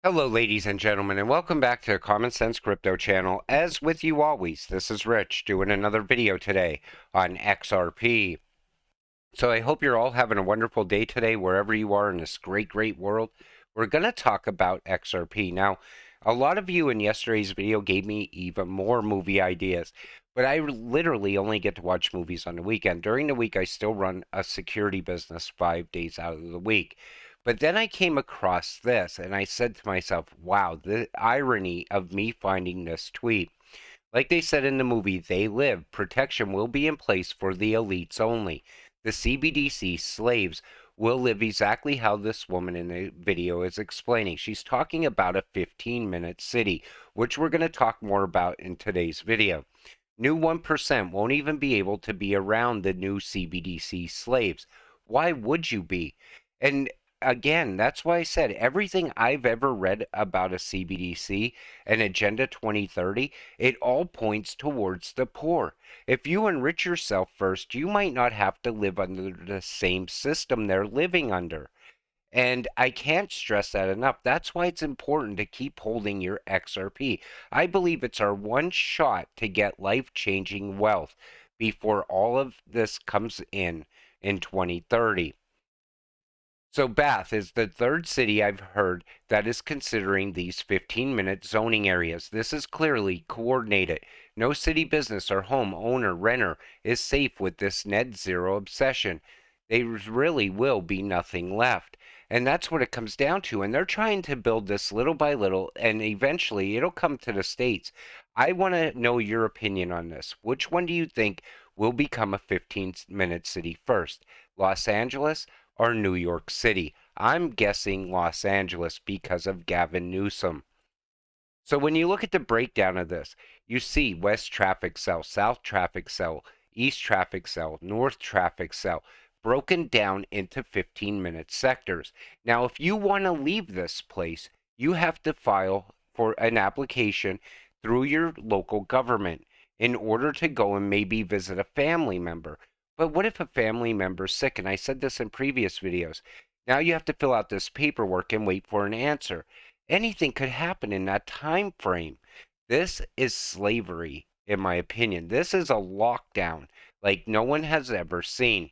Hello, ladies and gentlemen, and welcome back to Common Sense Crypto channel. As with you always, this is Rich doing another video today on XRP. So I hope you're all having a wonderful day today, wherever you are in this great world. We're going to talk about XRP. Now, a lot of you in yesterday's video gave me even more movie ideas, but I literally only get to watch movies on the weekend. During the week, I still run a security business 5 days out of the week. But then I came across this and I said to myself, wow, the irony of me finding this tweet. Like they said in the movie They Live, protection will be in place for the elites only. The CBDC slaves will live exactly how this woman in the video is explaining. She's talking about a 15-minute city, which we're going to talk more about in today's video. New 1% won't even be able to be around the new CBDC slaves. Why would you be? And again, that's why I said everything I've ever read about a CBDC and Agenda 2030, it all points towards the poor. If you enrich yourself first, you might not have to live under the same system they're living under. And I can't stress that enough. That's why it's important to keep holding your XRP. I believe it's our one shot to get life-changing wealth before all of this comes in 2030. So Bath is the third city I've heard that is considering these 15-minute zoning areas. This is clearly coordinated. No city business or home owner renter is safe with this net zero obsession. There really will be nothing left. And that's what it comes down to. And they're trying to build this little by little, and eventually it'll come to the States. I want to know your opinion on this. Which one do you think will become a 15-minute city first? Los Angeles or New York City? I'm guessing Los Angeles because of Gavin Newsom. So when you look at the breakdown of this, you see west traffic cell, south traffic cell, east traffic cell, north traffic cell, broken down into 15-minute sectors. Now, if you want to leave this place, you have to file for an application through your local government in order to go and maybe visit a family member. But what if a family member's sick? And I said this in previous videos. Now you have to fill out this paperwork and wait for an answer. Anything could happen in that time frame. This is slavery, in my opinion. This is a lockdown like no one has ever seen.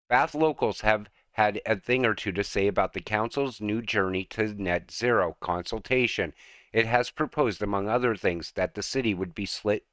Bath locals have had a thing or two to say about the council's new journey to net zero consultation. It has proposed, among other things, that the city would be split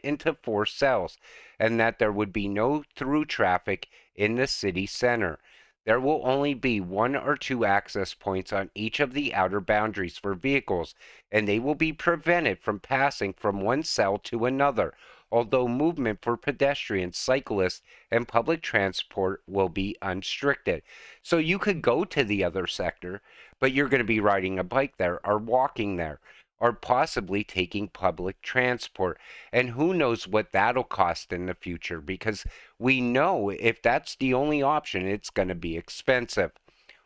into 4 cells and that there would be no through traffic in the city center. There will only be 1 or 2 access points on each of the outer boundaries for vehicles, and they will be prevented from passing from one cell to another, although movement for pedestrians, cyclists, and public transport will be unrestricted. So you could go to the other sector, but you're going to be riding a bike there or walking there or possibly taking public transport. And who knows what that'll cost in the future, because we know if that's the only option, it's going to be expensive.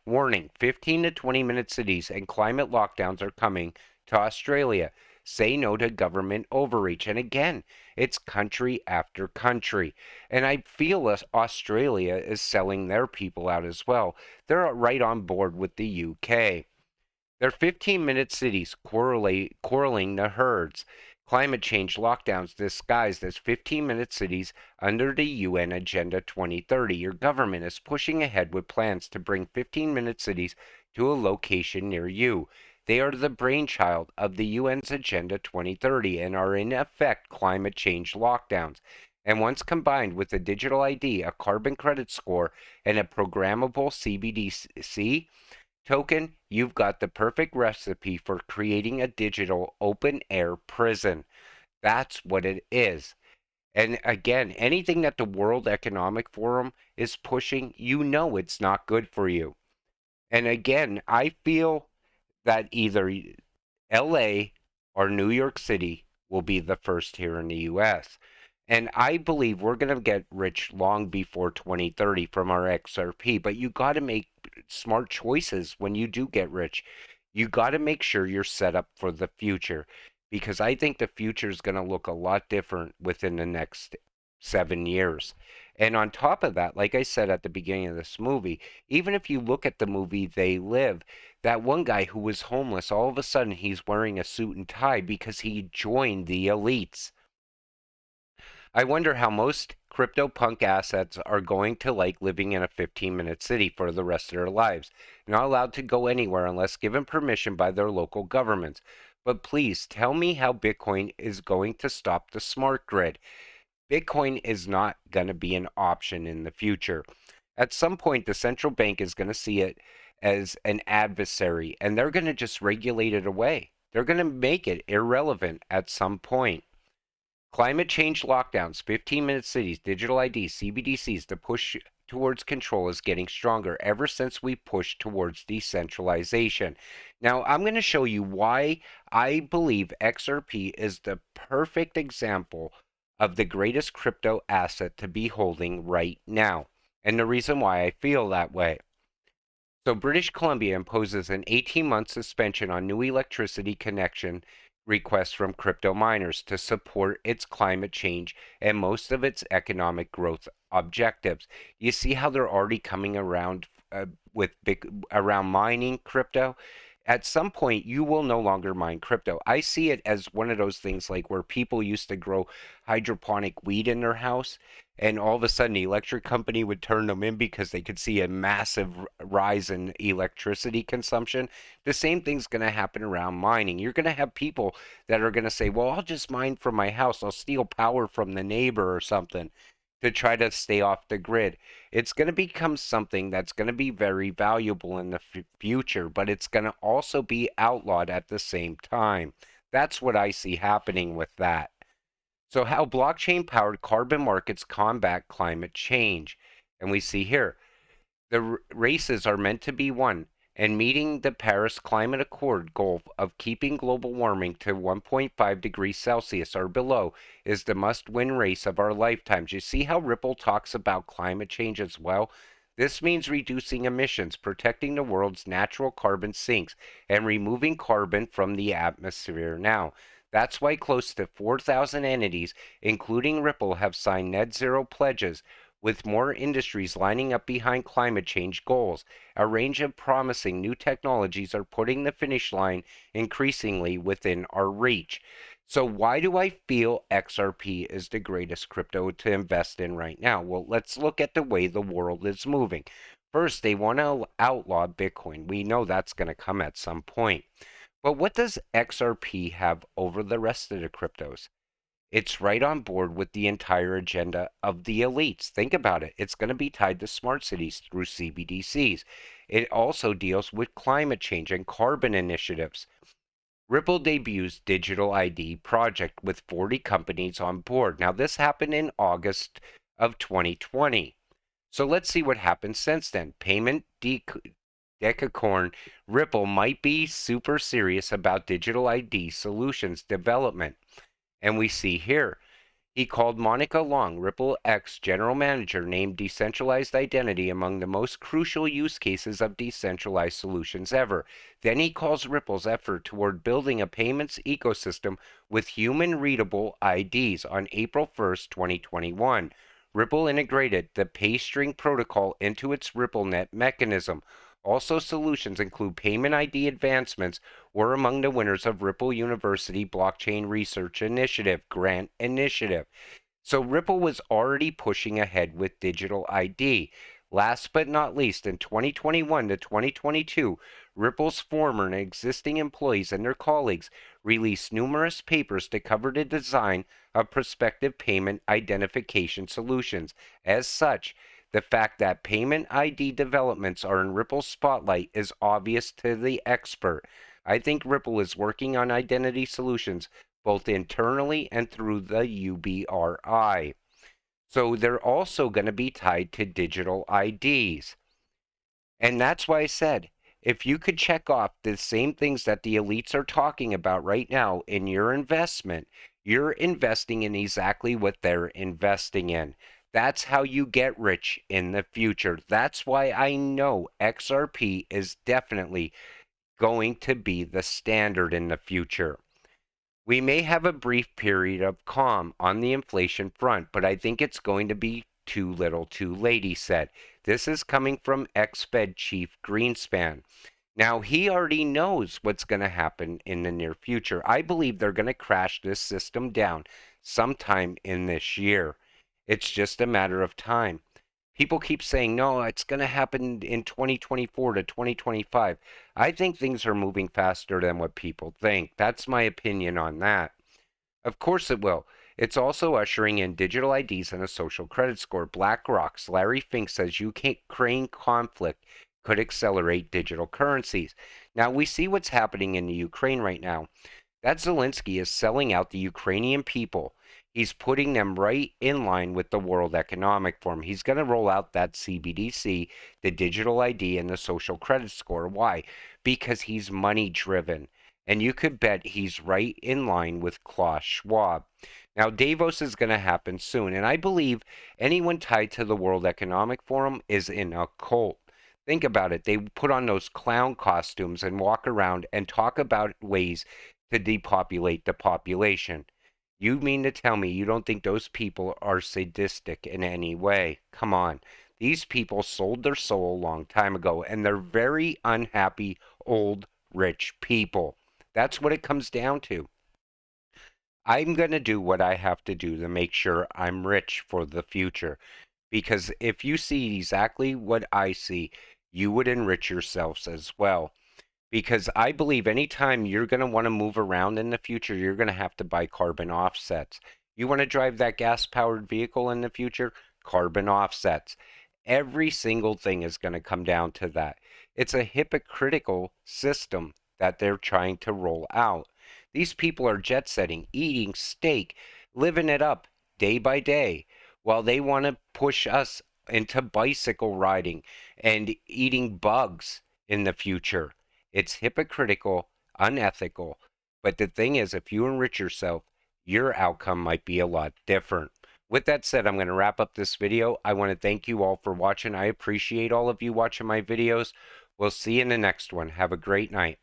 Warning, 15 to 20-minute cities and climate lockdowns are coming to Australia. Say no to government overreach. And again, it's country after country. And I feel Australia is selling their people out as well. They're right on board with the UK. They're 15-minute cities quarreling the herds. Climate change lockdowns disguised as 15-minute cities under the UN Agenda 2030. Your government is pushing ahead with plans to bring 15-minute cities to a location near you. They are the brainchild of the UN's Agenda 2030 and are in effect climate change lockdowns. And once combined with a digital ID, a carbon credit score, and a programmable CBDC token, you've got the perfect recipe for creating a digital open air prison. That's what it is. And again, anything that the World Economic Forum is pushing, you know it's not good for you. And again, I feel that either LA or New York City will be the first here in the US. And I believe we're going to get rich long before 2030 from our XRP. But you got to make smart choices when you do get rich. You got to make sure you're set up for the future, because I think the future is going to look a lot different within the next 7 years. And on top of that, like I said at the beginning of this movie, even if you look at the movie They Live, that one guy who was homeless, all of a sudden he's wearing a suit and tie because he joined the elites. I wonder how most CryptoPunk assets are going to like living in a 15-minute city for the rest of their lives, not allowed to go anywhere unless given permission by their local governments. But please tell me how Bitcoin is going to stop the smart grid. Bitcoin is not going to be an option in the future. At some point, the central bank is going to see it as an adversary, and they're going to just regulate it away. They're going to make it irrelevant at some point. Climate change lockdowns, 15-minute cities, digital IDs, CBDCs, the push towards control is getting stronger ever since we pushed towards decentralization. Now, I'm going to show you why I believe XRP is the perfect example of the greatest crypto asset to be holding right now, and the reason why I feel that way. So British Columbia imposes an 18-month suspension on new electricity connection requests from crypto miners to support its climate change and most of its economic growth objectives. You see how they're already coming around around mining crypto? At some point, you will no longer mine crypto. I see it as one of those things like where people used to grow hydroponic weed in their house, and all of a sudden the electric company would turn them in because they could see a massive rise in electricity consumption. The same thing's going to happen around mining. You're going to have people that are going to say, well, I'll just mine from my house. I'll steal power from the neighbor or something to try to stay off the grid. It's going to become something that's going to be very valuable in the future, but it's going to also be outlawed at the same time. That's what I see happening with that. So, how blockchain powered carbon markets combat climate change. And we see here the races are meant to be won, and meeting the Paris Climate Accord goal of keeping global warming to 1.5 degrees Celsius or below is the must-win race of our lifetimes. You see how Ripple talks about climate change as well? This means reducing emissions, protecting the world's natural carbon sinks, and removing carbon from the atmosphere now. That's why close to 4,000 entities, including Ripple, have signed net zero pledges, with more industries lining up behind climate change goals. A range of promising new technologies are putting the finish line increasingly within our reach. So why do I feel XRP is the greatest crypto to invest in right now? Well, let's look at the way the world is moving. First, they want to outlaw Bitcoin. We know that's going to come at some point. But what does XRP have over the rest of the cryptos? It's right on board with the entire agenda of the elites. Think about it. It's going to be tied to smart cities through CBDCs. It also deals with climate change and carbon initiatives. Ripple debuts digital ID project with 40 companies on board. Now, this happened in August of 2020. So let's see what happened since then. Payment decacorn Ripple might be super serious about digital ID solutions development. And we see here, he called Monica Long, Ripple X general manager, named decentralized identity among the most crucial use cases of decentralized solutions ever. Then he calls Ripple's effort toward building a payments ecosystem with human readable IDs on April 1st, 2021. Ripple integrated the PayString protocol into its RippleNet mechanism. Also, solutions include payment ID advancements were among the winners of Ripple University Blockchain Research Initiative grant initiative. So Ripple was already pushing ahead with digital ID. Last but not least, in 2021 to 2022, Ripple's former and existing employees and their colleagues released numerous papers to cover the design of prospective payment identification solutions. As such, the fact that payment ID developments are in Ripple's spotlight is obvious to the expert. I think Ripple is working on identity solutions both internally and through the UBRI. So they're also going to be tied to digital IDs. And that's why I said, if you could check off the same things that the elites are talking about right now in your investment, you're investing in exactly what they're investing in. That's how you get rich in the future. That's why I know XRP is definitely going to be the standard in the future. We may have a brief period of calm on the inflation front, but I think it's going to be too little too late, he said. This is coming from ex-Fed Chief Greenspan. Now, he already knows what's going to happen in the near future. I believe they're going to crash this system down sometime in this year. It's just a matter of time. People keep saying, no, it's going to happen in 2024 to 2025. I think things are moving faster than what people think. That's my opinion on that. Of course it will. It's also ushering in digital IDs and a social credit score. BlackRock's Larry Fink says Ukraine conflict could accelerate digital currencies. Now, we see what's happening in the Ukraine right now. That Zelensky is selling out the Ukrainian people. He's putting them right in line with the World Economic Forum. He's going to roll out that CBDC, the digital ID, and the social credit score. Why? Because he's money driven. And you could bet he's right in line with Klaus Schwab. Now, Davos is going to happen soon. And I believe anyone tied to the World Economic Forum is in a cult. Think about it. They put on those clown costumes and walk around and talk about ways to depopulate the population. You mean to tell me you don't think those people are sadistic in any way? Come on. These people sold their soul a long time ago, and they're very unhappy, old, rich people. That's what it comes down to. I'm going to do what I have to do to make sure I'm rich for the future. Because if you see exactly what I see, you would enrich yourselves as well. Because I believe anytime you're going to want to move around in the future, you're going to have to buy carbon offsets. You want to drive that gas-powered vehicle in the future? Carbon offsets. Every single thing is going to come down to that. It's a hypocritical system that they're trying to roll out. These people are jet setting, eating steak, living it up day by day, while they want to push us into bicycle riding and eating bugs in the future. It's hypocritical, unethical, but the thing is, if you enrich yourself, your outcome might be a lot different. With that said, I'm going to wrap up this video. I want to thank you all for watching. I appreciate all of you watching my videos. We'll see you in the next one. Have a great night.